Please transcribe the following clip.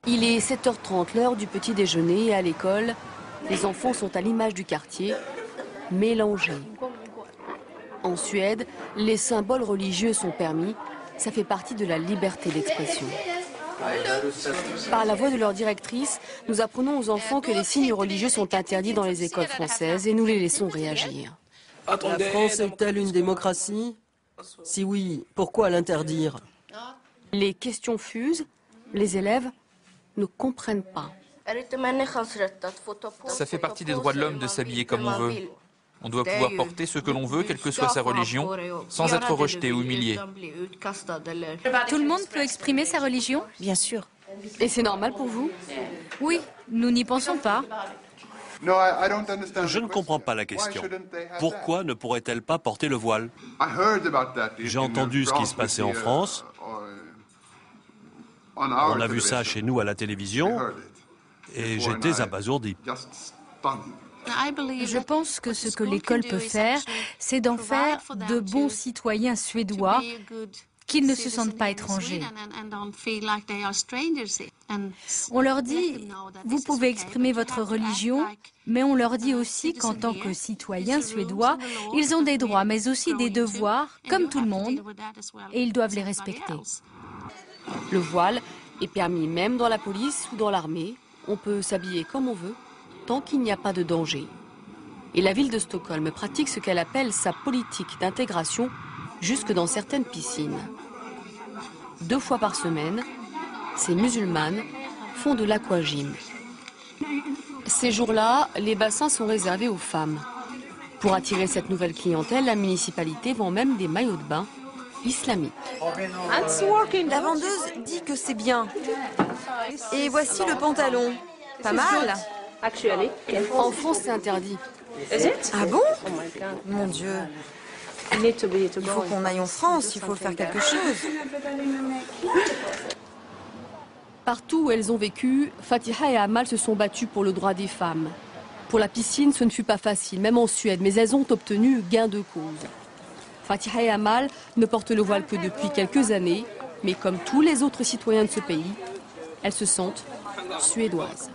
Il est 7h30, l'heure du petit déjeuner, et à l'école, les enfants sont à l'image du quartier, mélangés. En Suède, les symboles religieux sont permis, ça fait partie de la liberté d'expression. Par la voix de leur directrice, nous apprenons aux enfants que les signes religieux sont interdits dans les écoles françaises et nous les laissons réagir. La France est-elle une démocratie? Si oui, pourquoi l'interdire? Les questions fusent, les élèves ne comprennent pas. Ça fait partie des droits de l'homme de s'habiller comme on veut. On doit pouvoir porter ce que l'on veut, quelle que soit sa religion, sans être rejeté ou humilié. Tout le monde peut exprimer sa religion? Bien sûr. Et c'est normal pour vous? Oui, nous n'y pensons pas. Je ne comprends pas la question. Pourquoi ne pourrait-elle pas porter le voile? J'ai entendu ce qui se passait en France. On a vu ça chez nous à la télévision et j'étais abasourdi. Je pense que ce que l'école peut faire, c'est d'en faire de bons citoyens suédois, qu'ils ne se sentent pas étrangers. On leur dit, vous pouvez exprimer votre religion, mais on leur dit aussi qu'en tant que citoyens suédois, ils ont des droits, mais aussi des devoirs, comme tout le monde, et ils doivent les respecter. Le voile est permis même dans la police ou dans l'armée. On peut s'habiller comme on veut, tant qu'il n'y a pas de danger. Et la ville de Stockholm pratique ce qu'elle appelle sa politique d'intégration jusque dans certaines piscines. 2 fois par semaine, ces musulmanes font de l'aquagym. Ces jours-là, les bassins sont réservés aux femmes. Pour attirer cette nouvelle clientèle, la municipalité vend même des maillots de bain islamiques. La vendeuse dit que c'est bien. Et voici le pantalon. Pas mal. En France, c'est interdit. Ah bon? Mon Dieu. Il faut qu'on aille en France, il faut faire quelque chose. Partout où elles ont vécu, Fatiha et Amal se sont battues pour le droit des femmes. Pour la piscine, ce ne fut pas facile, même en Suède, mais elles ont obtenu gain de cause. Fatiha et Amal ne portent le voile que depuis quelques années, mais comme tous les autres citoyens de ce pays, elles se sentent suédoises.